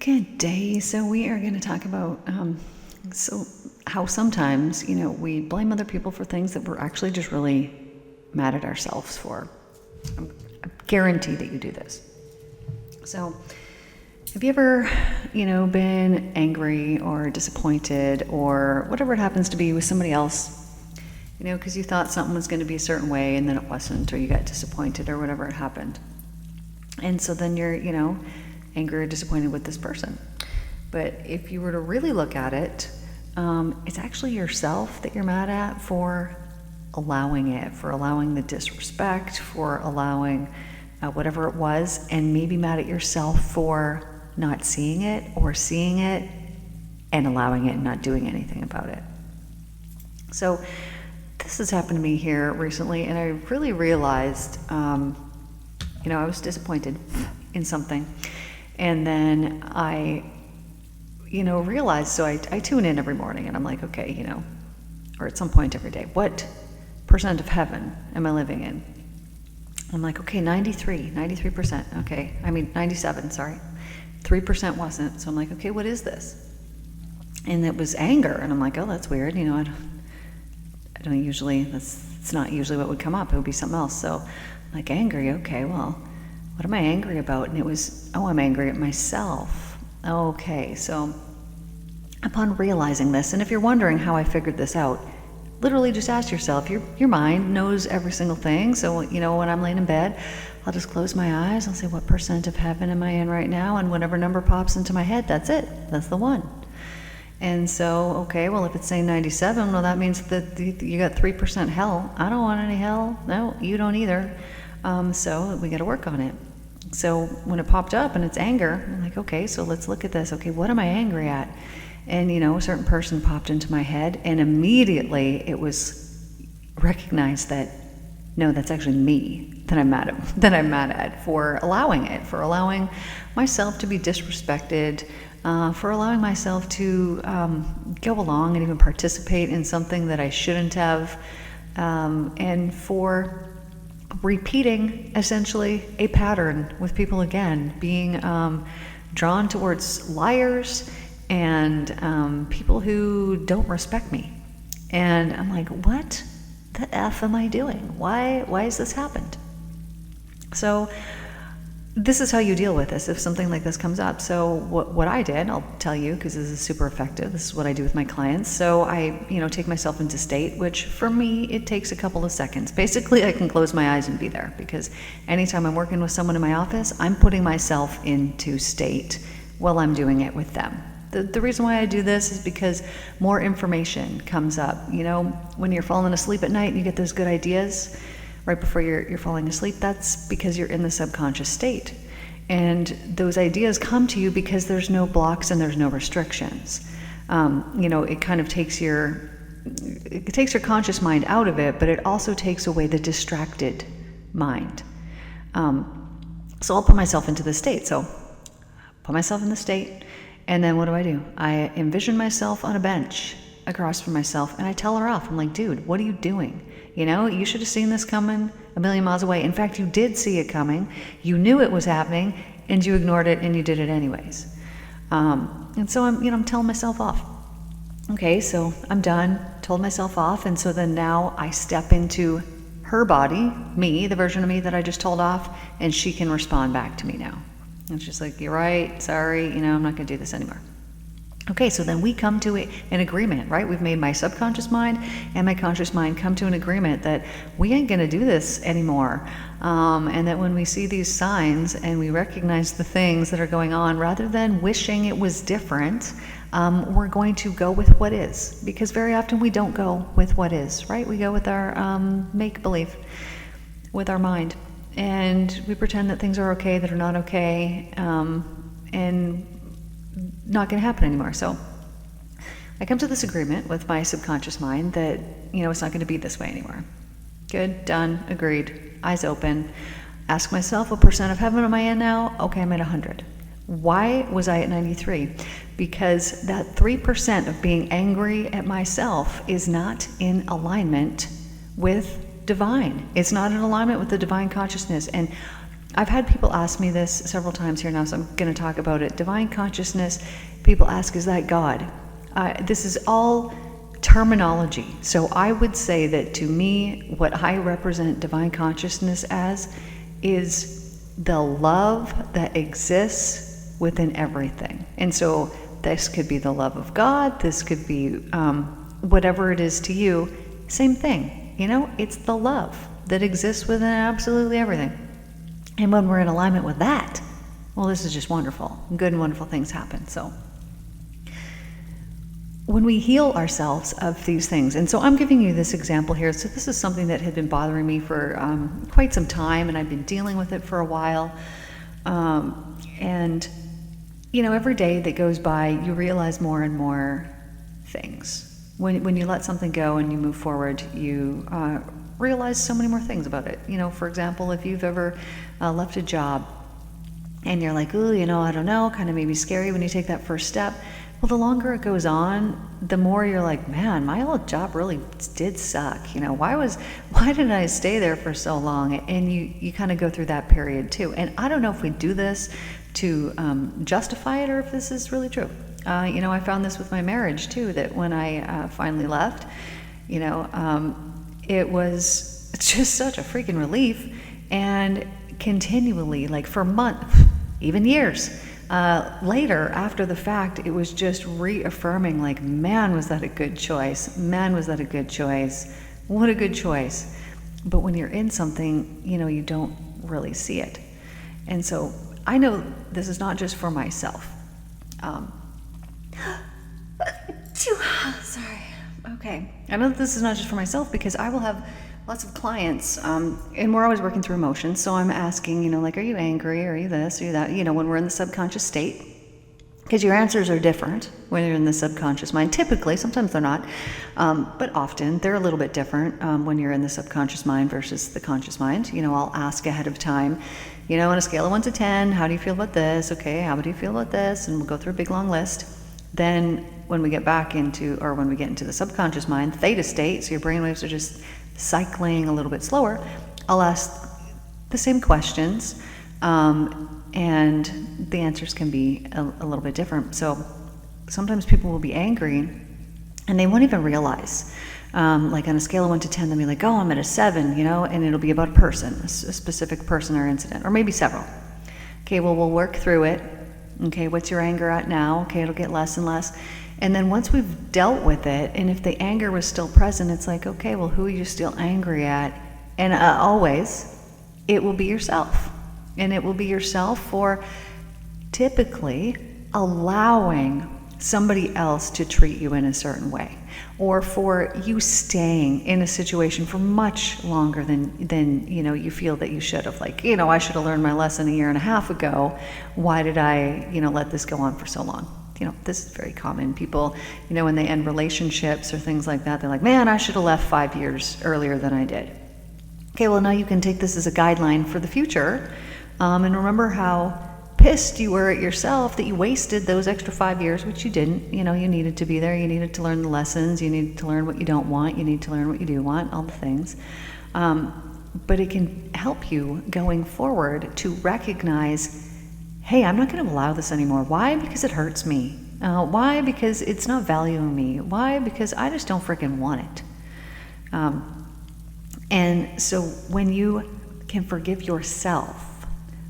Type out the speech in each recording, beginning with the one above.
Good day. So we are going to talk about how sometimes, we blame other people for things that we're actually just really mad at ourselves for. I guarantee that you do this. So have you ever, been angry or disappointed or whatever it happens to be with somebody else, because you thought something was going to be a certain way and then it wasn't, or you got disappointed or whatever it happened. And so then you're, angry or disappointed with this person. But if you were to really look at it, it's actually yourself that you're mad at for allowing it, for allowing the disrespect, for allowing whatever it was, and maybe mad at yourself for not seeing it or seeing it and allowing it and not doing anything about it. So this has happened to me here recently, and I really realized, I was disappointed in something. And then I, realized, so I tune in every morning and I'm like, okay, or at some point every day, what percent of heaven am I living in? I'm like, okay, 93%. Okay. 97, sorry. 3% wasn't. So I'm like, okay, what is this? And it was anger. And I'm like, oh, that's weird. I don't usually, it's not usually what would come up. It would be something else. So I'm like, angry. Okay, well, what am I angry about? And it was, I'm angry at myself. Okay, so upon realizing this, and if you're wondering how I figured this out, literally just ask yourself, your mind knows every single thing. So, when I'm laying in bed, I'll just close my eyes. I'll say, what percent of heaven am I in right now? And whatever number pops into my head, that's it. That's the one. And so, okay, well, if it's saying 97, well, that means that you got 3% hell. I don't want any hell. No, you don't either. So we got to work on it. So when it popped up and it's anger, I'm like, okay, so let's look at this. Okay, what am I angry at? And, a certain person popped into my head, and immediately it was recognized that, no, that's actually me that I'm mad at for allowing it, for allowing myself to be disrespected, for allowing myself to go along and even participate in something that I shouldn't have, and for repeating essentially a pattern with people again, being drawn towards liars and people who don't respect me. And I'm like, what the F am I doing? Why has this happened? So this is how you deal with this if something like this comes up. So what I did, I'll tell you, because this is super effective. This is what I do with my clients. So I, take myself into state, which for me, it takes a couple of seconds. Basically, I can close my eyes and be there, because anytime I'm working with someone in my office, I'm putting myself into state while I'm doing it with them. The reason why I do this is because more information comes up. When you're falling asleep at night and you get those good ideas right before you're falling asleep, that's because you're in the subconscious state. And those ideas come to you because there's no blocks and there's no restrictions. It kind of takes your conscious mind out of it, but it also takes away the distracted mind. So I'll put myself into the state. So put myself in the state, and then what do? I envision myself on a bench across from myself, and I tell her off. I'm like, dude, what are you doing? You should have seen this coming a million miles away. In fact, you did see it coming. You knew it was happening, and you ignored it, and you did it anyways. And so I'm telling myself off. Okay, so I'm done, told myself off, and so then now I step into her body, me, the version of me that I just told off, and she can respond back to me now. And she's like, you're right, sorry, I'm not going to do this anymore. Okay, so then we come to an agreement, right? We've made my subconscious mind and my conscious mind come to an agreement that we ain't going to do this anymore. And that when we see these signs and we recognize the things that are going on, rather than wishing it was different, we're going to go with what is. Because very often we don't go with what is, right? We go with our make-believe, with our mind. And we pretend that things are okay that are not okay, and not going to happen anymore. So I come to this agreement with my subconscious mind that, it's not going to be this way anymore. Good, done, agreed, eyes open. Ask myself, what percent of heaven am I in now? Okay, I'm at 100. Why was I at 93? Because that 3% of being angry at myself is not in alignment with divine. It's not in alignment with the divine consciousness. And I've had people ask me this several times here now, so I'm going to talk about it. Divine consciousness, people ask, is that God? This is all terminology. So I would say that to me, what I represent divine consciousness as is the love that exists within everything. And so this could be the love of God, this could be whatever it is to you, same thing. You know, it's the love that exists within absolutely everything. And when we're in alignment with that, well, this is just wonderful. Good and wonderful things happen. So when we heal ourselves of these things, and so I'm giving you this example here. So this is something that had been bothering me for quite some time, and I've been dealing with it for a while. And, you know, every day that goes by, you realize more and more things. When you let something go and you move forward, you realize so many more things about it. You know, for example, if you've ever left a job and you're like, oh, you know, I don't know, kind of maybe scary when you take that first step. Well, the longer it goes on, the more you're like, man, my old job really did suck. You know, why did I stay there for so long? And you kind of go through that period too. And I don't know if we do this to justify it or if this is really true. You know, I found this with my marriage too, that when I finally left, you know, it was just such a freaking relief. And continually, like for months, even years, later, after the fact, it was just reaffirming, like, man, was that a good choice? Man, was that a good choice? What a good choice. But when you're in something, you know, you don't really see it. And so I know this is not just for myself. Sorry. Okay. I know that this is not just for myself because I will have lots of clients, and we're always working through emotions. So I'm asking, you know, like, are you angry? Are you this? Are you that? You know, when we're in the subconscious state, because your answers are different when you're in the subconscious mind. Typically, sometimes they're not, but often they're a little bit different when you're in the subconscious mind versus the conscious mind. You know, I'll ask ahead of time, you know, on a scale of 1 to 10, how do you feel about this? Okay, how do you feel about this? And we'll go through a big long list. Then when we get back into, or when we get into the subconscious mind, theta state, so your brainwaves are just cycling a little bit slower, I'll ask the same questions, and the answers can be a little bit different. So sometimes people will be angry and they won't even realize. Like on a scale of 1 to 10, they'll be like, oh, I'm at a 7, you know, and it'll be about a person, a specific person or incident, or maybe several. Okay, well, we'll work through it. Okay, what's your anger at now? Okay, it'll get less and less. And then once we've dealt with it, and if the anger was still present, it's like, okay, well, who are you still angry at? And always, it will be yourself. And it will be yourself for typically allowing somebody else to treat you in a certain way, or for you staying in a situation for much longer than you know you feel that you should have. Like, you know, I should have learned my lesson 1.5 years ago. Why did I, you know, let this go on for so long? You know, this is very common. People, you know, when they end relationships or things like that, they're like, man, I should have left 5 years earlier than I did. Okay, well, now you can take this as a guideline for the future, and remember how pissed you were at yourself that you wasted those extra 5 years, which you didn't. You know, you needed to be there. You needed to learn the lessons. You needed to learn what you don't want. You need to learn what you do want, all the things. But it can help you going forward to recognize, hey, I'm not going to allow this anymore. Why? Because it hurts me. Why? Because it's not valuing me. Why? Because I just don't freaking want it. And so when you can forgive yourself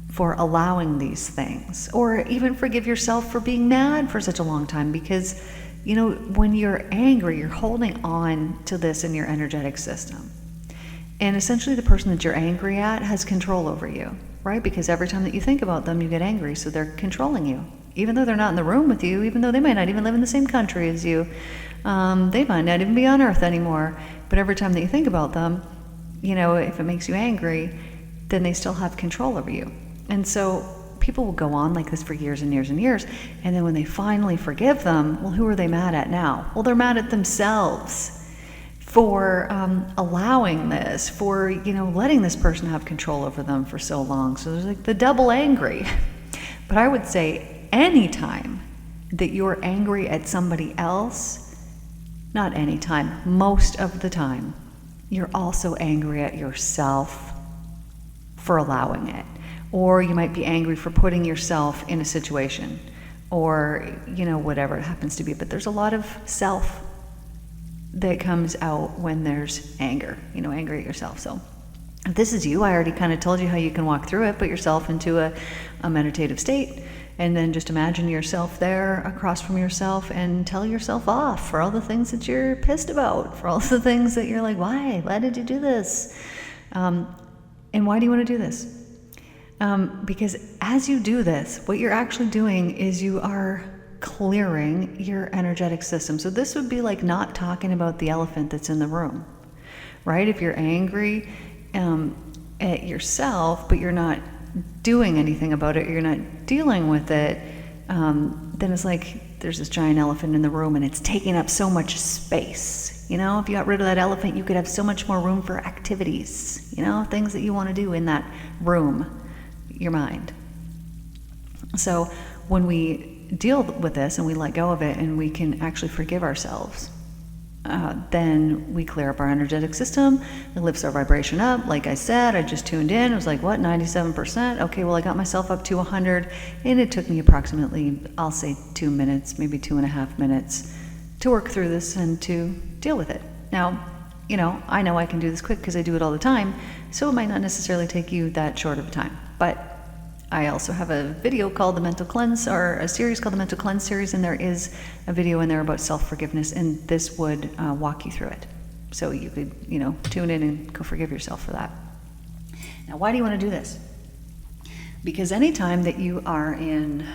for allowing these things, or even forgive yourself for being mad for such a long time, because, you know, when you're angry, you're holding on to this in your energetic system. And essentially the person that you're angry at has control over you, right? Because every time that you think about them, you get angry, so they're controlling you. Even though they're not in the room with you, even though they might not even live in the same country as you, they might not even be on Earth anymore, but every time that you think about them, you know, if it makes you angry, then they still have control over you. And so people will go on like this for years and years and years, and then when they finally forgive them, well, who are they mad at now? Well, they're mad at themselves for allowing this, for, you know, letting this person have control over them for so long. So there's like the double angry. But I would say anytime that you're angry at somebody else, not anytime, most of the time, you're also angry at yourself for allowing it. Or you might be angry for putting yourself in a situation, or, whatever it happens to be. But there's a lot of self that comes out when there's anger, angry at yourself. So if this is you, I already kind of told you how you can walk through it. Put yourself into a meditative state, and then just imagine yourself there across from yourself and tell yourself off for all the things that you're pissed about, for all the things that you're like, why did you do this? And why do you want to do this? Because as you do this, what you're actually doing is you are clearing your energetic system. So this would be like not talking about the elephant that's in the room, right? If you're angry at yourself, but you're not doing anything about it, you're not dealing with it, then it's like there's this giant elephant in the room and it's taking up so much space. If you got rid of that elephant, you could have so much more room for activities, things that you want to do in that room, your mind. So when we deal with this and we let go of it and we can actually forgive ourselves, then we clear up our energetic system. It lifts our vibration up. Like I said, I just tuned in. It was like, 97%? Okay, well, I got myself up to 100, and it took me approximately, I'll say 2 minutes, maybe 2.5 minutes to work through this and to deal with it. Now, I know I can do this quick because I do it all the time, so it might not necessarily take you that short of a time. But I also have a video called The Mental Cleanse, or a series called The Mental Cleanse series, and there is a video in there about self-forgiveness, and this would walk you through it. So you could, tune in and go forgive yourself for that. Now, why do you want to do this? Because anytime that you are in,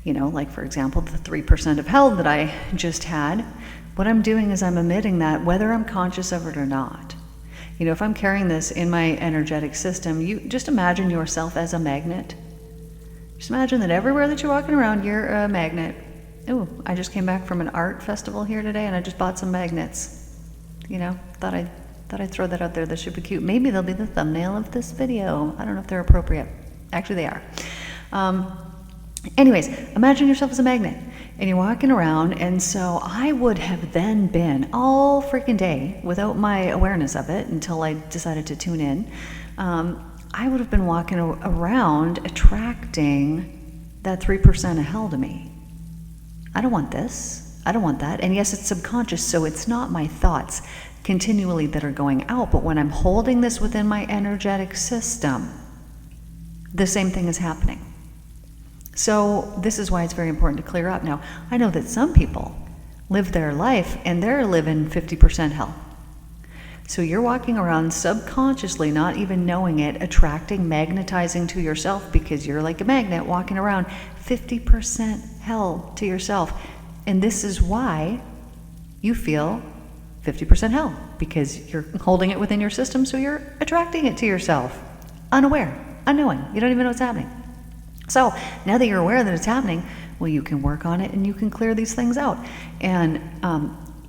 like for example, the 3% of hell that I just had, what I'm doing is I'm emitting that whether I'm conscious of it or not. If I'm carrying this in my energetic system, you just imagine yourself as a magnet. Just imagine that everywhere that you're walking around, you're a magnet. Oh, I just came back from an art festival here today, and I just bought some magnets. Thought I'd throw that out there. That should be cute. Maybe they'll be the thumbnail of this video. I don't know if they're appropriate. Actually, they are. Anyways, imagine yourself as a magnet, and you're walking around, and so I would have then been all freaking day without my awareness of it until I decided to tune in. I would have been walking around attracting that 3% of hell to me. I don't want this. I don't want that. And yes, it's subconscious, so it's not my thoughts continually that are going out, but when I'm holding this within my energetic system, the same thing is happening. So this is why it's very important to clear up. Now, I know that some people live their life and they're living 50% hell. So you're walking around subconsciously, not even knowing it, attracting, magnetizing to yourself, because you're like a magnet walking around 50% hell to yourself. And this is why you feel 50% hell, because you're holding it within your system, so you're attracting it to yourself. Unaware, unknowing. You don't even know what's happening. So now that you're aware that it's happening, well, you can work on it and you can clear these things out. And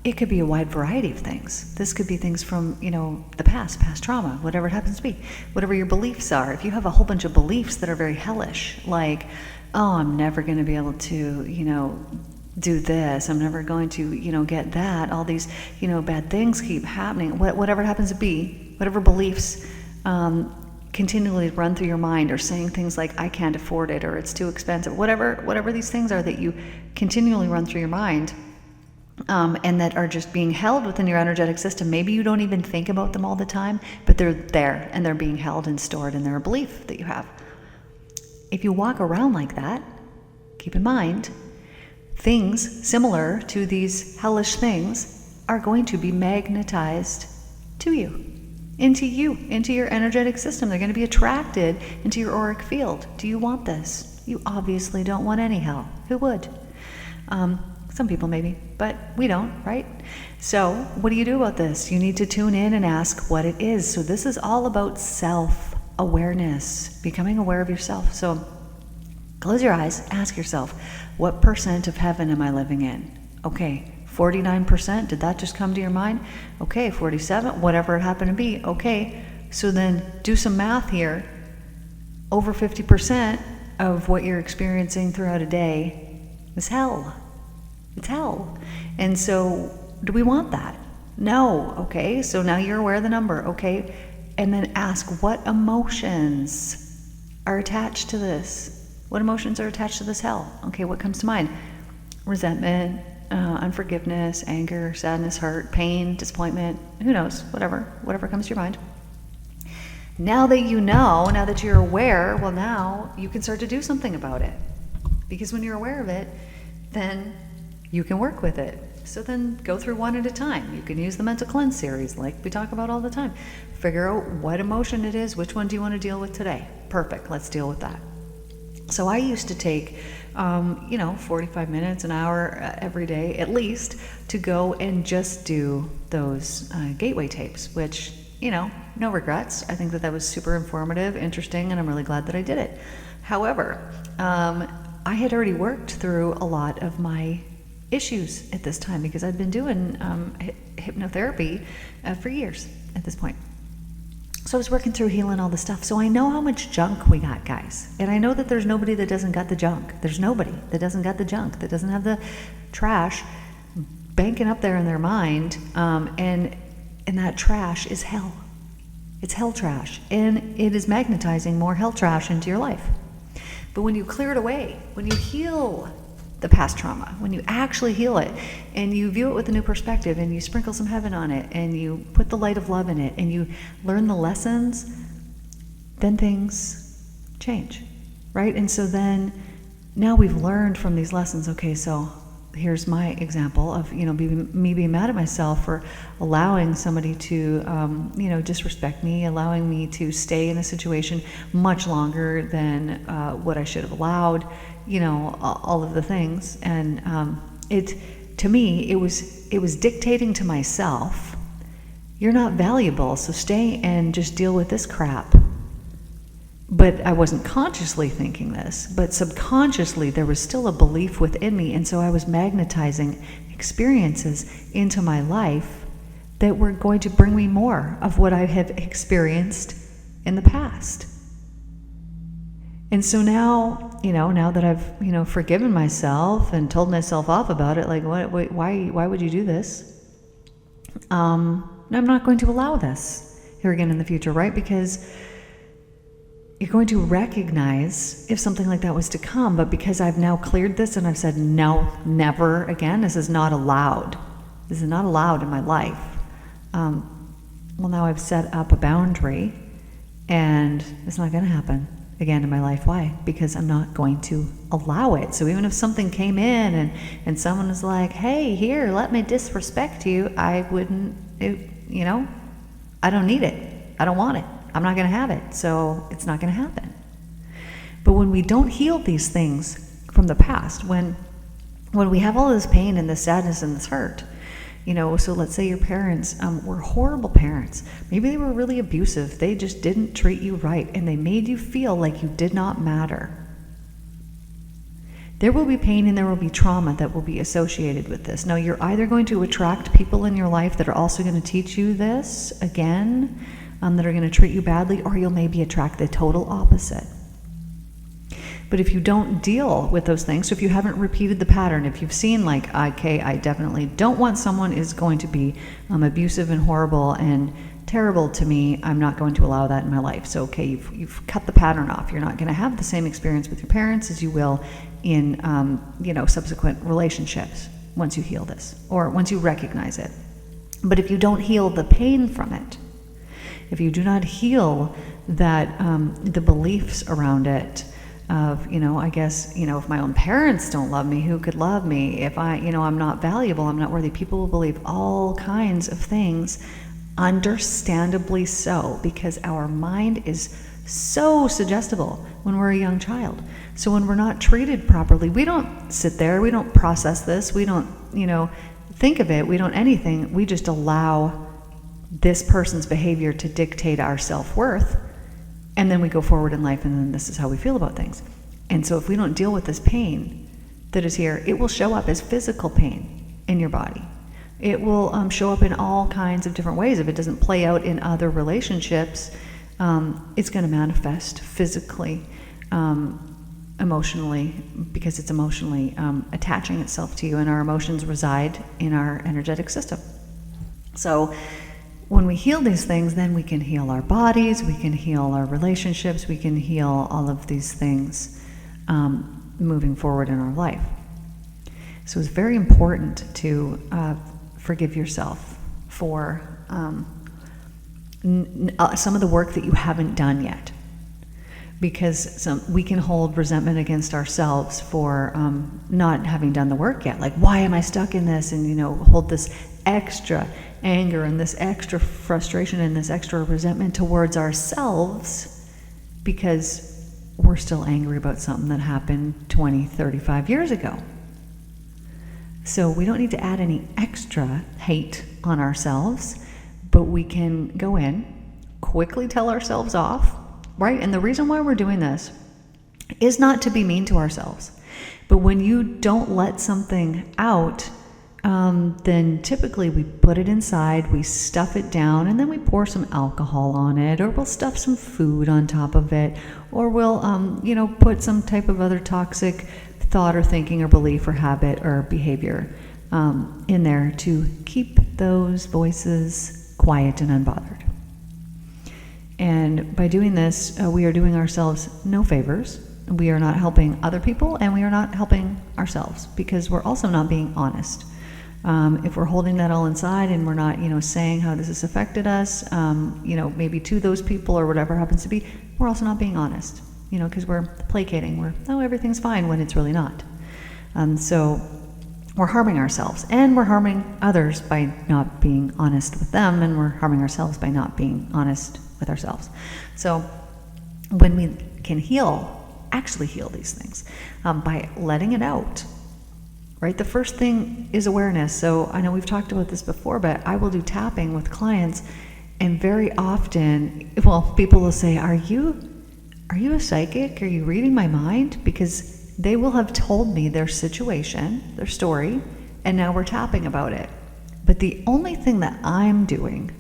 it could be a wide variety of things. This could be things from, the past trauma, whatever it happens to be, whatever your beliefs are. If you have a whole bunch of beliefs that are very hellish, like, oh, I'm never going to be able to, do this, I'm never going to, get that, all these, bad things keep happening, whatever it happens to be, whatever beliefs, continually run through your mind, or saying things like, I can't afford it, or it's too expensive, whatever these things are that you continually run through your mind, and that are just being held within your energetic system. Maybe you don't even think about them all the time, but they're there and they're being held and stored, and they're a belief that you have. If you walk around like that, keep in mind, things similar to these hellish things are going to be magnetized to you, into your energetic system. They're going to be attracted into your auric field. Do you want this? You obviously don't want any hell. Who would? Some people maybe, but we don't, right? So what do you do about this? You need to tune in and ask what it is. So this is all about self-awareness, becoming aware of yourself. So close your eyes, ask yourself, what percent of heaven am I living in? Okay, 49%, did that just come to your mind? Okay, 47, whatever it happened to be. Okay, so then do some math here. Over 50% of what you're experiencing throughout a day is hell. It's hell. And so do we want that? No. Okay, so now you're aware of the number. Okay, and then ask, what emotions are attached to this? What emotions are attached to this hell? Okay, what comes to mind? Resentment, unforgiveness, anger, sadness, hurt, pain, disappointment, who knows, whatever comes to your mind. Now that you know, now that you're aware, well, now you can start to do something about it. Because when you're aware of it, then you can work with it. So then go through one at a time. You can use the mental cleanse series like we talk about all the time. Figure out what emotion it is, which one do you want to deal with today? Perfect, let's deal with that. So I used to take, 45 minutes, an hour every day at least to go and just do those gateway tapes, which, no regrets. I think that was super informative, interesting, and I'm really glad that I did it. However, I had already worked through a lot of my issues at this time because I'd been doing hypnotherapy for years at this point. So I was working through healing all the stuff. So I know how much junk we got, guys. And I know that there's nobody that doesn't got the junk. There's nobody that doesn't got the junk, that doesn't have the trash banking up there in their mind. And that trash is hell. It's hell trash. And it is magnetizing more hell trash into your life. But when you clear it away, when you heal the past trauma, when you actually heal it and you view it with a new perspective and you sprinkle some heaven on it and you put the light of love in it and you learn the lessons, then things change, right? And so then now we've learned from these lessons, okay, so here's my example of, me being mad at myself for allowing somebody to, disrespect me, allowing me to stay in a situation much longer than what I should have allowed, all of the things. And to me, it was dictating to myself, you're not valuable, so stay and just deal with this crap. But I wasn't consciously thinking this, but subconsciously there was still a belief within me, and so I was magnetizing experiences into my life that were going to bring me more of what I have experienced in the past. And so now, now that I've, forgiven myself and told myself off about it, like, why would you do this? I'm not going to allow this here again in the future, right? Because you're going to recognize if something like that was to come, but because I've now cleared this and I've said, no, never again, this is not allowed. This is not allowed in my life. Well, now I've set up a boundary and it's not going to happen again in my life. Why? Because I'm not going to allow it. So even if something came in and someone was like, hey, here, let me disrespect you, I wouldn't, I don't need it. I don't want it. I'm not going to have it, so it's not going to happen. But when we don't heal these things from the past, when we have all this pain and this sadness and this hurt, so let's say your parents were horrible parents. Maybe they were really abusive. They just didn't treat you right, and they made you feel like you did not matter. There will be pain and there will be trauma that will be associated with this. Now, you're either going to attract people in your life that are also going to teach you this again, that are going to treat you badly, or you'll maybe attract the total opposite. But if you don't deal with those things, so if you haven't repeated the pattern, if you've seen like, okay, I definitely don't want someone is going to be abusive and horrible and terrible to me, I'm not going to allow that in my life. So, okay, you've cut the pattern off. You're not going to have the same experience with your parents as you will in, subsequent relationships once you heal this, or once you recognize it. But if you don't heal the pain from it, if you do not heal that, the beliefs around it of, if my own parents don't love me, who could love me? If I'm not valuable, I'm not worthy. People will believe all kinds of things, understandably so, because our mind is so suggestible when we're a young child. So when we're not treated properly, we don't sit there, we don't process this, we don't, think of it, we don't anything, we just allow this person's behavior to dictate our self-worth, and then we go forward in life, and then this is how we feel about things. And so if we don't deal with this pain that is here, it will show up as physical pain in your body. It will show up in all kinds of different ways. If it doesn't play out in other relationships, it's going to manifest physically, emotionally, because it's emotionally attaching itself to you, and our emotions reside in our energetic system. So when we heal these things, then we can heal our bodies, we can heal our relationships, we can heal all of these things moving forward in our life. So it's very important to forgive yourself for some of the work that you haven't done yet. Because we can hold resentment against ourselves for not having done the work yet. Like, why am I stuck in this? And, hold this extra anger and this extra frustration and this extra resentment towards ourselves because we're still angry about something that happened 20, 35 years ago. So we don't need to add any extra hate on ourselves, but we can go in, quickly tell ourselves off, right? And the reason why we're doing this is not to be mean to ourselves. But when you don't let something out, then typically we put it inside, we stuff it down, and then we pour some alcohol on it, or we'll stuff some food on top of it, or we'll, put some type of other toxic thought or thinking or belief or habit or behavior in there to keep those voices quiet and unbothered. And by doing this, we are doing ourselves no favors. We are not helping other people, and we are not helping ourselves, because we're also not being honest. If we're holding that all inside and we're not, saying how this has affected us, maybe to those people or whatever happens to be, we're also not being honest, because we're placating. Everything's fine when it's really not. So we're harming ourselves, and we're harming others by not being honest with them, and we're harming ourselves by not being honest with ourselves. So when we can actually heal these things by letting it out, right? The first thing is awareness. So I know we've talked about this before, but I will do tapping with clients, and very often, people will say, are you a psychic? Are you reading my mind? Because they will have told me their situation, their story, and now we're tapping about it. But the only thing that I'm doing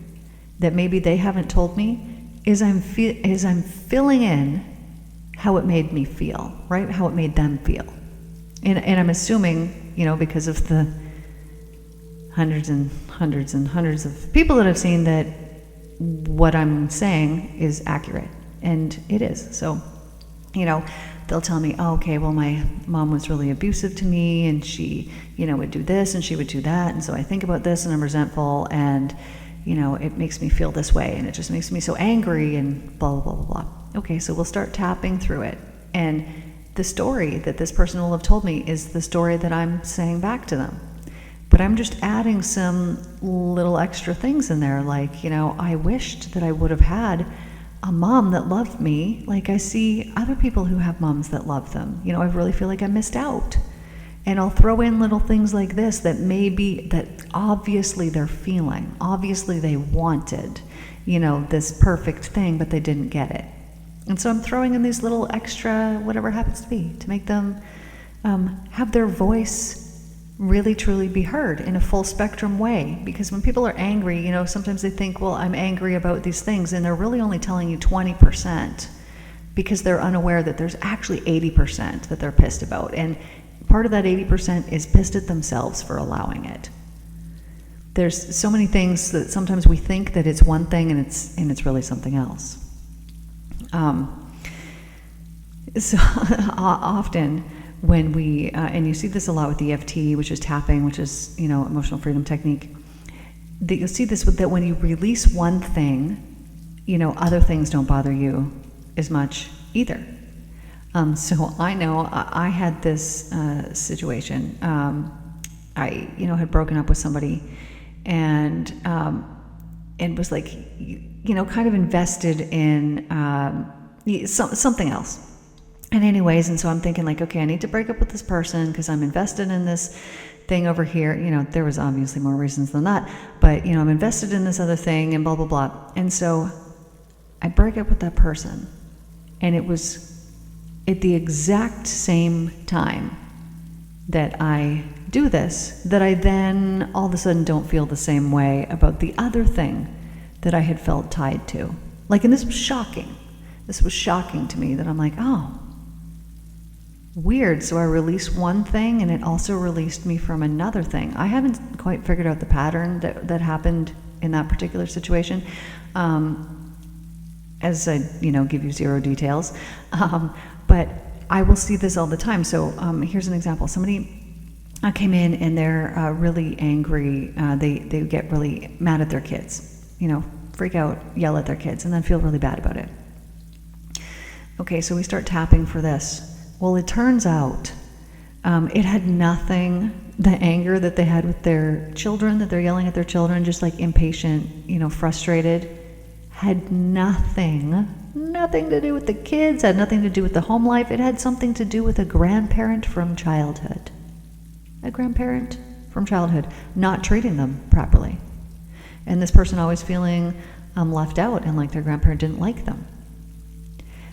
that maybe they haven't told me is I'm filling in how it made me feel, right? How it made them feel. And I'm assuming, because of the hundreds and hundreds and hundreds of people that I've seen, that what I'm saying is accurate. And it is. So, they'll tell me, my mom was really abusive to me, and she, would do this and she would do that. And so I think about this and I'm resentful, and it makes me feel this way, and it just makes me so angry, and blah, blah, blah, blah, blah. Okay, so we'll start tapping through it. And the story that this person will have told me is the story that I'm saying back to them. But I'm just adding some little extra things in there, like, I wished that I would have had a mom that loved me. Like, I see other people who have moms that love them. I really feel like I missed out. And I'll throw in little things like this that obviously they're feeling. Obviously they wanted, this perfect thing, but they didn't get it. And so I'm throwing in these little extra, whatever happens to be, to make them have their voice really truly be heard in a full spectrum way. Because when people are angry, sometimes they think, I'm angry about these things, and they're really only telling you 20%, because they're unaware that there's actually 80% that they're pissed about. And part of that 80% is pissed at themselves for allowing it. There's so many things that sometimes we think that it's one thing, and it's really something else. So often when we, and you see this a lot with EFT, which is tapping, which is, emotional freedom technique, that you'll see this that when you release one thing, other things don't bother you as much either. So I know I had this situation. I, had broken up with somebody, and was like, kind of invested in something else. And anyways, and so I'm thinking like, okay, I need to break up with this person because I'm invested in this thing over here. There was obviously more reasons than that, but I'm invested in this other thing, and blah, blah, blah. And so I break up with that person, and it was at the exact same time that I do this, that I then all of a sudden don't feel the same way about the other thing that I had felt tied to. Like, and this was shocking. This was shocking to me, that I'm like, oh, weird. So I released one thing, and it also released me from another thing. I haven't quite figured out the pattern that happened in that particular situation. As I, give you zero details. But I will see this all the time. So here's an example. Somebody came in and they're really angry. They get really mad at their kids, freak out, yell at their kids, and then feel really bad about it. Okay, so we start tapping for this. Well, it turns out it had nothing, the anger that they had with their children, that they're yelling at their children, just like impatient, frustrated, had nothing to do with the kids, had nothing to do with the home life. It had something to do with a grandparent from childhood. A grandparent from childhood not treating them properly. And this person always feeling left out and like their grandparent didn't like them.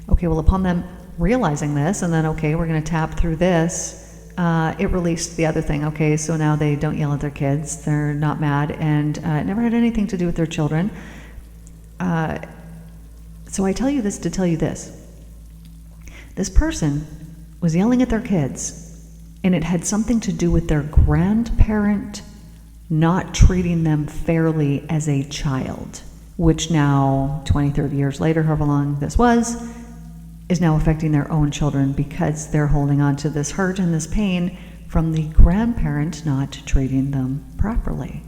Okay, well, upon them realizing this, and then, okay, we're going to tap through this, it released the other thing. Okay, so now they don't yell at their kids, they're not mad, and it never had anything to do with their children. So I tell you this to tell you this. This person was yelling at their kids, and it had something to do with their grandparent not treating them fairly as a child, which now, 20, 30 years later, however long this was, is now affecting their own children because they're holding on to this hurt and this pain from the grandparent not treating them properly.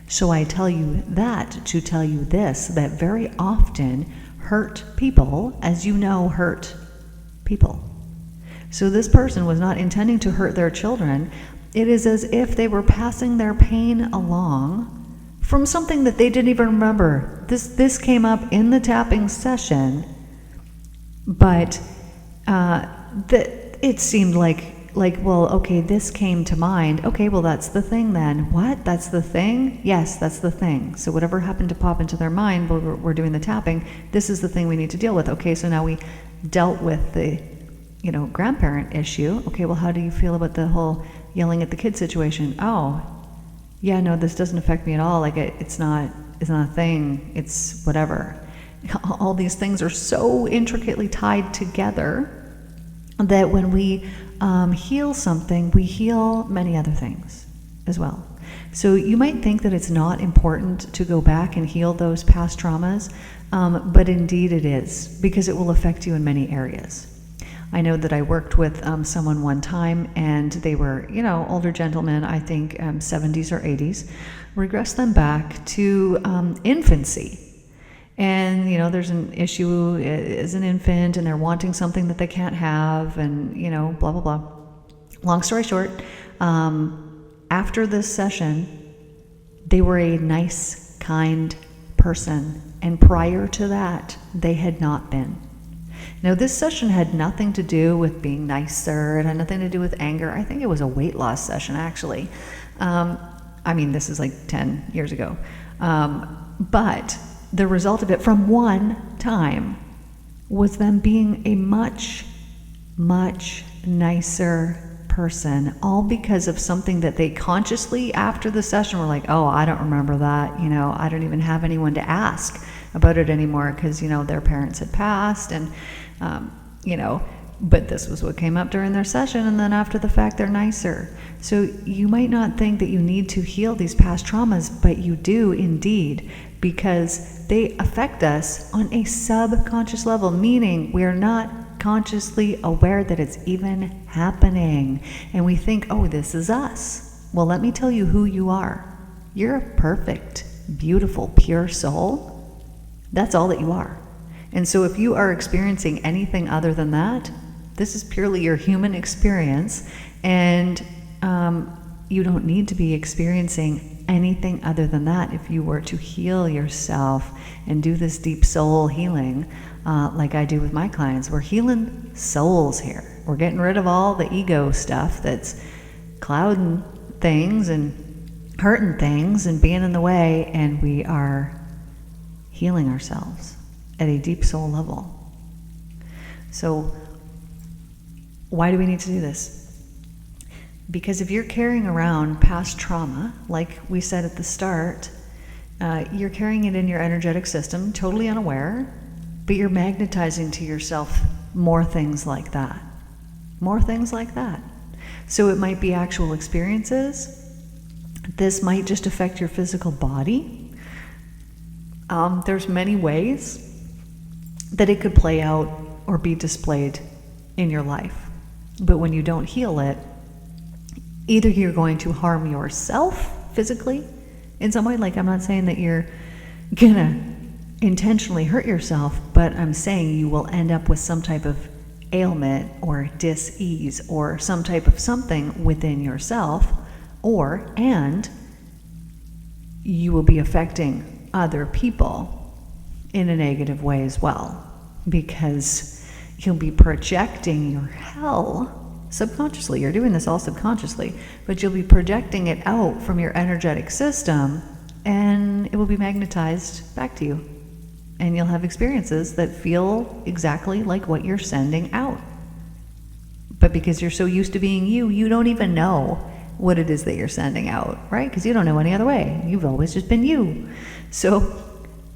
So I tell you that to tell you this, that very often hurt people, as you know, hurt people. So this person was not intending to hurt their children. It is as if they were passing their pain along from something that they didn't even remember. This came up in the tapping session, but it seemed like, well, okay, this came to mind. Okay, well, that's the thing then. What? That's the thing? Yes, that's the thing. So whatever happened to pop into their mind while we're doing the tapping, this is the thing we need to deal with. Okay, so now we dealt with the, grandparent issue. Okay, well, how do you feel about the whole yelling at the kid situation? Oh, yeah, no, this doesn't affect me at all. Like, it's not a thing. It's whatever. All these things are so intricately tied together that when we heal something, we heal many other things as well. So you might think that it's not important to go back and heal those past traumas, but indeed it is, because it will affect you in many areas. I know that I worked with someone one time, and they were, older gentlemen, I think 70s or 80s, regress them back to infancy. And, there's an issue as an infant, and they're wanting something that they can't have, and, blah, blah, blah. Long story short, after this session, they were a nice, kind person. And prior to that, they had not been. Now, this session had nothing to do with being nicer. It had nothing to do with anger. I think it was a weight loss session, actually. This is like 10 years ago. But the result of it from one time was them being a much, much nicer person, all because of something that they consciously, after the session, were like, oh, I don't remember that. I don't even have anyone to ask about it anymore because, their parents had passed, and, but this was what came up during their session, and then after the fact, they're nicer. So you might not think that you need to heal these past traumas, but you do indeed, because they affect us on a subconscious level, meaning we are not consciously aware that it's even happening. And we think, oh, this is us. Well, let me tell you who you are. You're a perfect, beautiful, pure soul. That's all that you are. And so if you are experiencing anything other than that, this is purely your human experience, and you don't need to be experiencing anything other than that if you were to heal yourself and do this deep soul healing like I do with my clients. We're healing souls here. We're getting rid of all the ego stuff that's clouding things and hurting things and being in the way, and we are healing ourselves at a deep soul level. So why do we need to do this? Because if you're carrying around past trauma, like we said at the start, you're carrying it in your energetic system, totally unaware, but you're magnetizing to yourself more things like that. More things like that. So it might be actual experiences. This might just affect your physical body. There's many ways that it could play out or be displayed in your life. But when you don't heal it, either you're going to harm yourself physically in some way. Like, I'm not saying that you're gonna intentionally hurt yourself, but I'm saying you will end up with some type of ailment or dis-ease or some type of something within yourself, and you will be affecting other people in a negative way as well, because you'll be projecting your hell subconsciously. You're doing this all subconsciously, but you'll be projecting it out from your energetic system, and it will be magnetized back to you. And you'll have experiences that feel exactly like what you're sending out. But because you're so used to being you, you don't even know what it is that you're sending out, right? Because you don't know any other way. You've always just been you. So,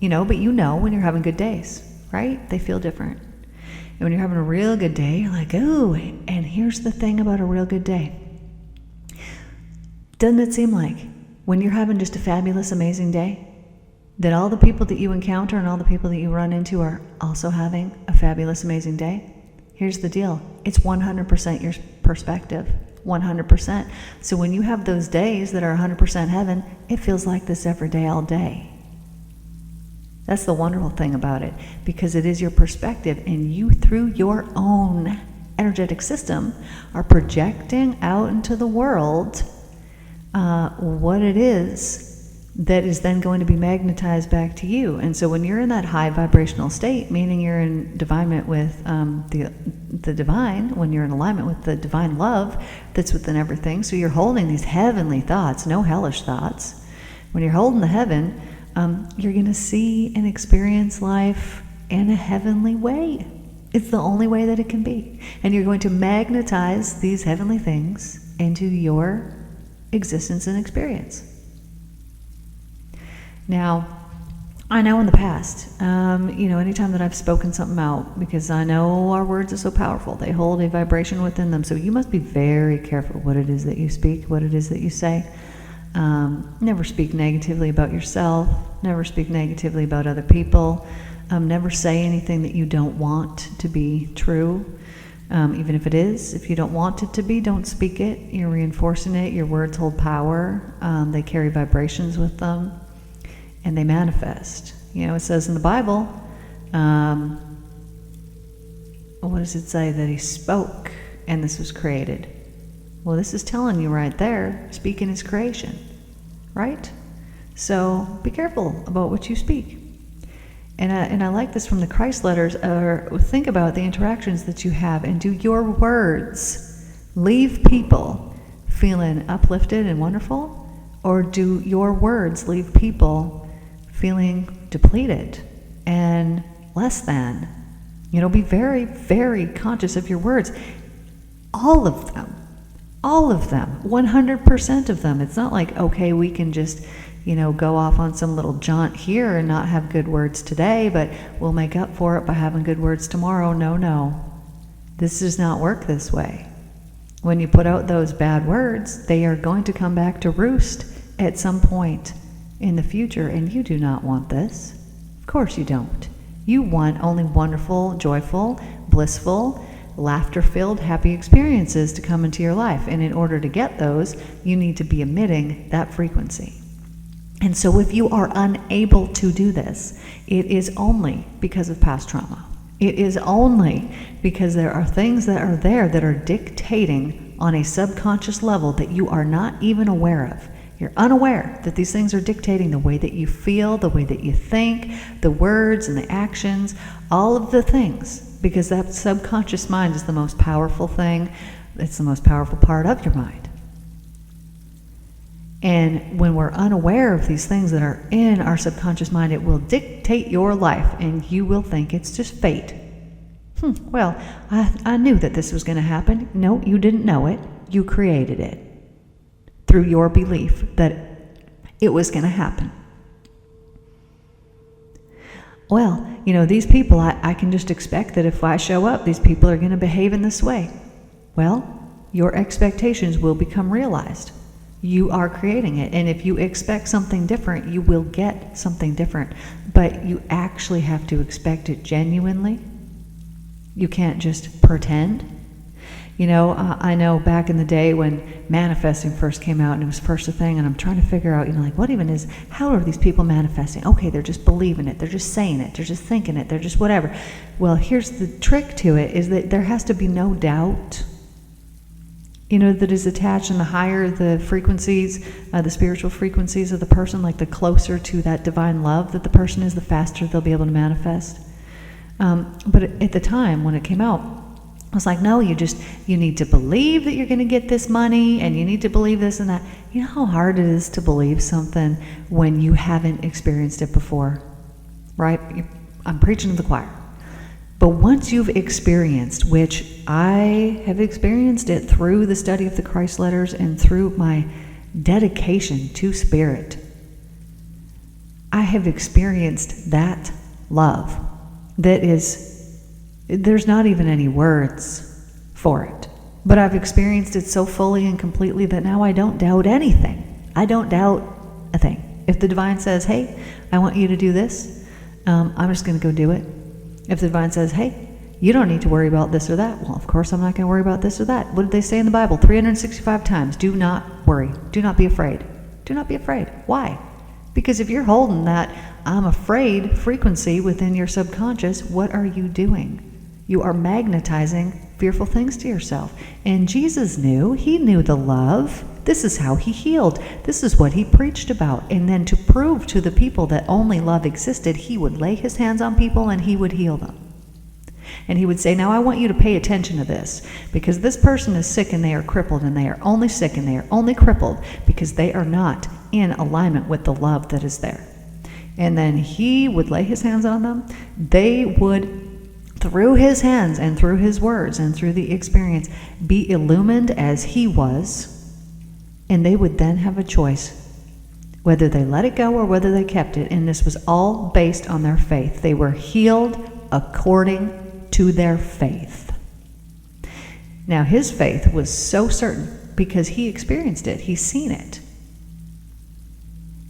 but you know when you're having good days, right? They feel different. And when you're having a real good day, you're like, oh, and here's the thing about a real good day. Doesn't it seem like when you're having just a fabulous, amazing day, that all the people that you encounter and all the people that you run into are also having a fabulous, amazing day? Here's the deal. It's 100% your perspective. 100%. So when you have those days that are 100% heaven, it feels like this every day, all day. That's the wonderful thing about it, because it is your perspective, and you, through your own energetic system, are projecting out into the world what it is that is then going to be magnetized back to you. And so when you're in that high vibrational state, meaning you're in alignment with the divine, when you're in alignment with the divine love that's within everything, so you're holding these heavenly thoughts, no hellish thoughts. When you're holding the heaven, you're going to see and experience life in a heavenly way. It's the only way that it can be. And you're going to magnetize these heavenly things into your existence and experience. Now, I know in the past, anytime that I've spoken something out, because I know our words are so powerful, they hold a vibration within them. So you must be very careful what it is that you speak, what it is that you say. Never speak negatively about yourself. Never speak negatively about other people. Never say anything that you don't want to be true. Even if it is, if you don't want it to be, don't speak it. You're reinforcing it. Your words hold power. They carry vibrations with them, and they manifest. It says in the Bible, what does it say? That he spoke and this was created. Well, this is telling you right there, speaking is creation, right? So be careful about what you speak. And I like this from the Christ letters, think about the interactions that you have, and do your words leave people feeling uplifted and wonderful, or do your words leave people feeling depleted and less than? Be very, very conscious of your words. All of them, 100% of them. It's not like, okay, we can just, go off on some little jaunt here and not have good words today, but we'll make up for it by having good words tomorrow. No. This does not work this way. When you put out those bad words, they are going to come back to roost at some point in the future, and you do not want this. Of course you don't. You want only wonderful, joyful, blissful, laughter-filled, happy experiences to come into your life. And in order to get those, you need to be emitting that frequency. And so if you are unable to do this, it is only because of past trauma. It is only because there are things that are there that are dictating on a subconscious level that you are not even aware of. You're unaware that these things are dictating the way that you feel, the way that you think, the words and the actions, all of the things, because that subconscious mind is the most powerful thing. It's the most powerful part of your mind. And when we're unaware of these things that are in our subconscious mind, it will dictate your life, and you will think it's just fate. Well, I knew that this was going to happen. No, you didn't know it. You created it through your belief that it was going to happen. Well, these people, I can just expect that if I show up, these people are going to behave in this way. Well, your expectations will become realized. You are creating it. And if you expect something different, you will get something different. But you actually have to expect it genuinely. You can't just pretend. You know, I know back in the day when manifesting first came out and it was first a thing, and I'm trying to figure out, like, what even is, how are these people manifesting? Okay, they're just believing it, they're just saying it, they're just thinking it, they're just whatever. Well, here's the trick to it, is that there has to be no doubt, that is attached, and the higher the frequencies, the spiritual frequencies of the person, like the closer to that divine love that the person is, the faster they'll be able to manifest. But at the time when it came out, I was like, no, you need to believe that you're going to get this money, and you need to believe this and that. You know how hard it is to believe something when you haven't experienced it before, right? I'm preaching to the choir. But once you've experienced, which I have experienced it through the study of the Christ letters and through my dedication to Spirit, I have experienced that love that is, there's not even any words for it. But I've experienced it so fully and completely that now I don't doubt anything. I don't doubt a thing. If the divine says, hey, I want you to do this, I'm just going to go do it. If the divine says, hey, you don't need to worry about this or that, well, of course I'm not going to worry about this or that. What did they say in the Bible? 365 times. Do not worry. Do not be afraid. Do not be afraid. Why? Because if you're holding that I'm afraid frequency within your subconscious, what are you doing? You are magnetizing fearful things to yourself. And Jesus knew. He knew the love. This is how he healed. This is what he preached about. And then to prove to the people that only love existed, he would lay his hands on people and he would heal them. And he would say, now I want you to pay attention to this, because this person is sick and they are crippled, and they are only sick and they are only crippled because they are not in alignment with the love that is there. And then he would lay his hands on them. They would, through his hands and through his words and through the experience, be illumined as he was, and they would then have a choice whether they let it go or whether they kept it. And this was all based on their faith. They were healed according to their faith. Now his faith was so certain because he experienced it. He's seen it.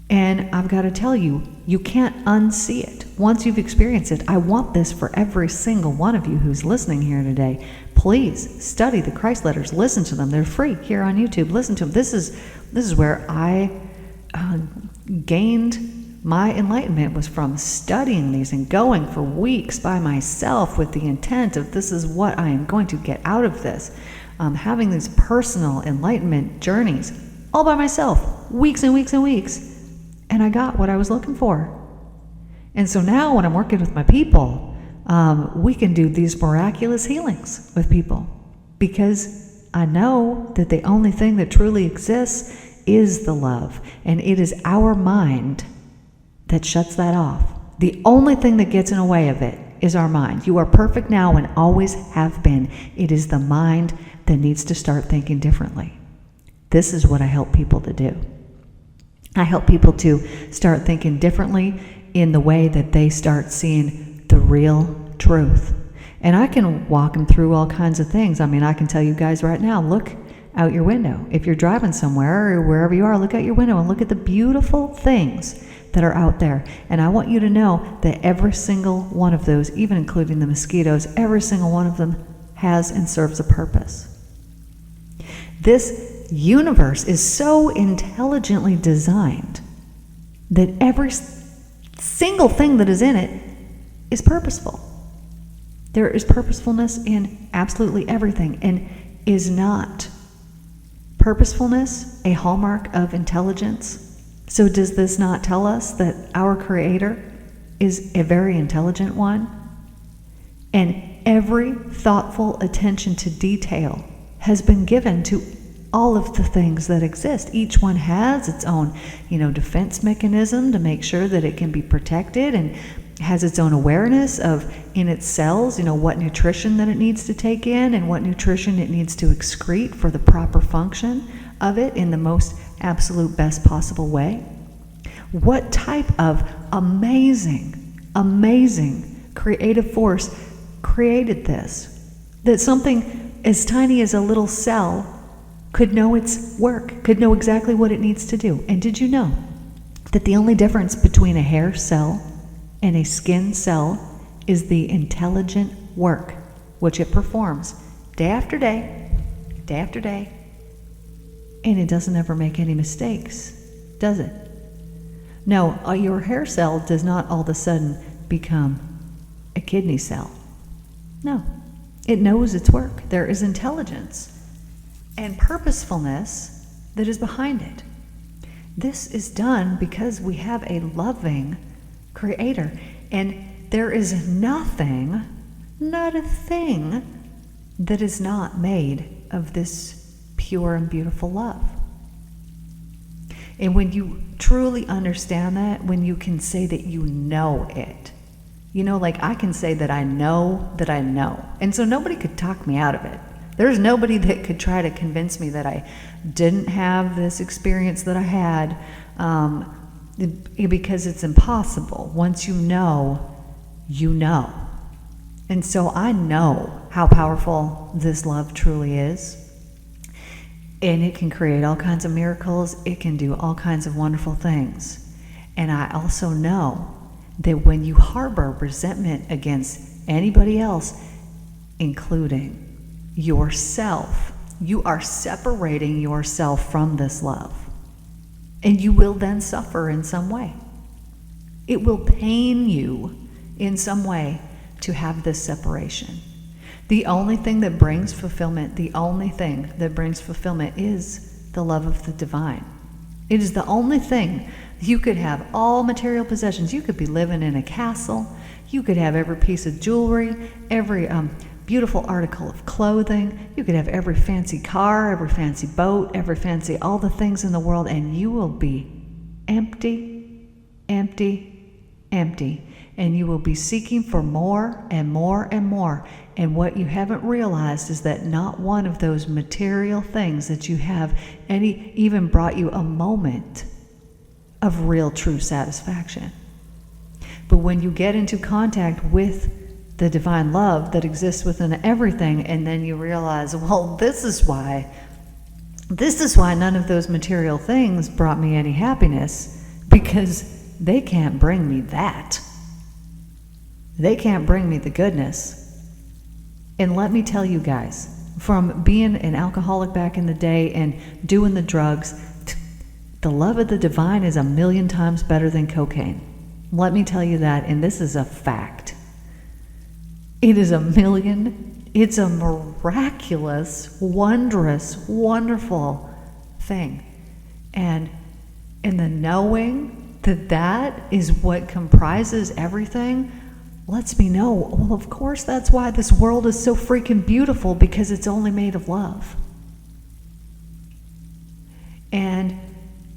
And I've got to tell you, you can't unsee it. Once you've experienced it, I want this for every single one of you who's listening here today. Please study the Christ letters. Listen to them. They're free here on YouTube. Listen to them. This is where I gained my enlightenment, was from studying these and going for weeks by myself with the intent of, this is what I am going to get out of this. Having these personal enlightenment journeys all by myself, weeks and weeks and weeks. And I got what I was looking for. And so now when I'm working with my people, we can do these miraculous healings with people, because I know that the only thing that truly exists is the love. And it is our mind that shuts that off. The only thing that gets in the way of it is our mind. You are perfect now and always have been. It is the mind that needs to start thinking differently. This is what I help people to do. I help people to start thinking differently in the way that they start seeing the real truth. And I can walk them through all kinds of things. I mean, I can tell you guys right now, look out your window. If you're driving somewhere or wherever you are, look out your window and look at the beautiful things that are out there. And I want you to know that every single one of those, even including the mosquitoes, every single one of them has and serves a purpose. This universe is so intelligently designed that every single thing that is in it is purposeful. There is purposefulness in absolutely everything. And is not purposefulness a hallmark of intelligence? So does this not tell us that our Creator is a very intelligent one? And every thoughtful attention to detail has been given to all of the things that exist. Each one has its own, defense mechanism to make sure that it can be protected, and has its own awareness of, in its cells, what nutrition that it needs to take in and what nutrition it needs to excrete for the proper function of it in the most absolute best possible way. What type of amazing creative force created this? That something as tiny as a little cell could know its work, could know exactly what it needs to do. And did you know that the only difference between a hair cell and a skin cell is the intelligent work which it performs day after day, day after day, and it doesn't ever make any mistakes, does it? No, your hair cell does not all of a sudden become a kidney cell. No, it knows its work. There is intelligence and purposefulness that is behind it. This is done because we have a loving Creator, and there is nothing, not a thing, that is not made of this pure and beautiful love. And when you truly understand that, when you can say that you know it, like I can say that I know that I know. And so nobody could talk me out of it. There's nobody that could try to convince me that I didn't have this experience that I had, because it's impossible. Once you know, you know. And so I know how powerful this love truly is. And it can create all kinds of miracles. It can do all kinds of wonderful things. And I also know that when you harbor resentment against anybody else, including yourself, you are separating yourself from this love. And you will then suffer in some way. It will pain you in some way to have this separation. The only thing that brings fulfillment, is the love of the divine. It is the only thing. You could have all material possessions. You could be living in a castle. You could have every piece of jewelry, every beautiful article of clothing. You could have every fancy car, every fancy boat, all the things in the world, and you will be empty, empty, empty. And you will be seeking for more and more and more. And what you haven't realized is that not one of those material things that you have even brought you a moment of real true satisfaction. But when you get into contact with the divine love that exists within everything, and then you realize, well, this is why none of those material things brought me any happiness, because they can't bring me that. They can't bring me the goodness. And let me tell you guys, from being an alcoholic back in the day and doing the drugs, the love of the divine is 1,000,000 times better than cocaine. Let me tell you that, and this is a fact. It is it's a miraculous, wondrous, wonderful thing. And the knowing that is what comprises everything lets me know, well, of course that's why this world is so freaking beautiful, because it's only made of love. And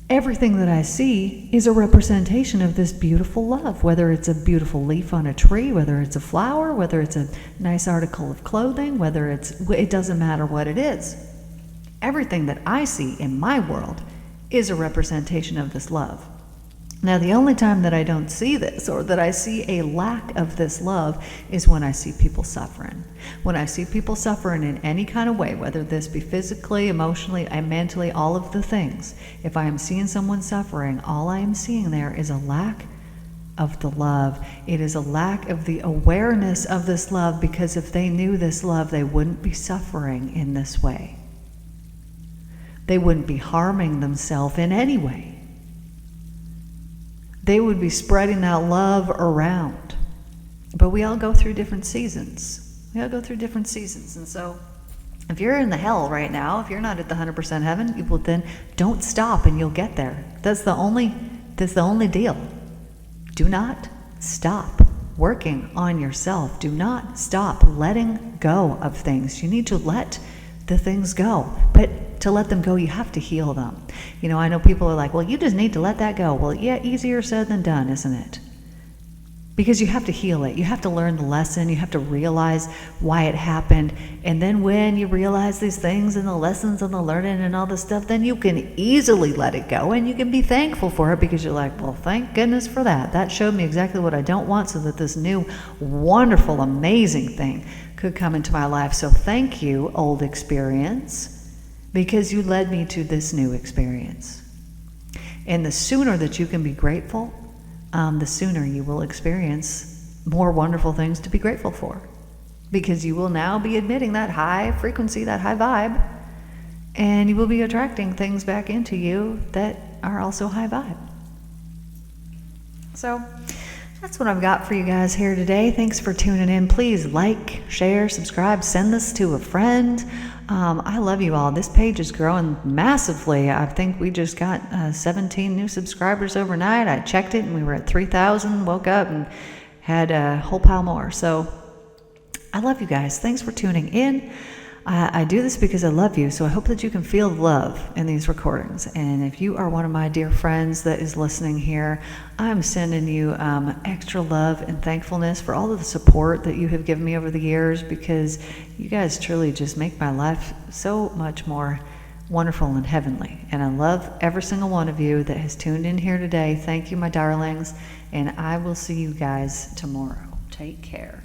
everything that I see is a representation of this beautiful love, whether it's a beautiful leaf on a tree, whether it's a flower, whether it's a nice article of clothing, it doesn't matter what it is. Everything that I see in my world is a representation of this love. Now, the only time that I don't see this, or that I see a lack of this love, is when I see people suffering. When I see people suffering in any kind of way, whether this be physically, emotionally, and mentally, all of the things. If I am seeing someone suffering, all I am seeing there is a lack of the love. It is a lack of the awareness of this love, because if they knew this love, they wouldn't be suffering in this way. They wouldn't be harming themselves in any way. They would be spreading that love around. But we all go through different seasons. And so if you're in the hell right now, if you're not at the 100% heaven, you will then don't stop and you'll get there. That's the only deal. Do not stop working on yourself. Do not stop letting go of things. You need to let the things go. But to let them go, you have to heal them. I know people are like, well, you just need to let that go. Well, yeah, easier said than done, isn't it? Because you have to heal it. You have to learn the lesson. You have to realize why it happened. And then when you realize these things and the lessons and the learning and all this stuff, then you can easily let it go, and you can be thankful for it, because you're like, well, thank goodness for that. That showed me exactly what I don't want, so that this new, wonderful, amazing thing could come into my life. So thank you, old experience. because you led me to this new experience. And the sooner that you can be grateful, the sooner you will experience more wonderful things to be grateful for. Because you will now be admitting that high frequency, that high vibe, and you will be attracting things back into you that are also high vibe. So that's what I've got for you guys here today. Thanks for tuning in. Please like, share, subscribe, send this to a friend. I love you all. This page is growing massively. I think we just got 17 new subscribers overnight. I checked it and we were at 3,000, woke up and had a whole pile more. So I love you guys. Thanks for tuning in. I do this because I love you, so I hope that you can feel love in these recordings. And if you are one of my dear friends that is listening here, I'm sending you extra love and thankfulness for all of the support that you have given me over the years, because you guys truly just make my life so much more wonderful and heavenly. And I love every single one of you that has tuned in here today. Thank you, my darlings, and I will see you guys tomorrow. Take care.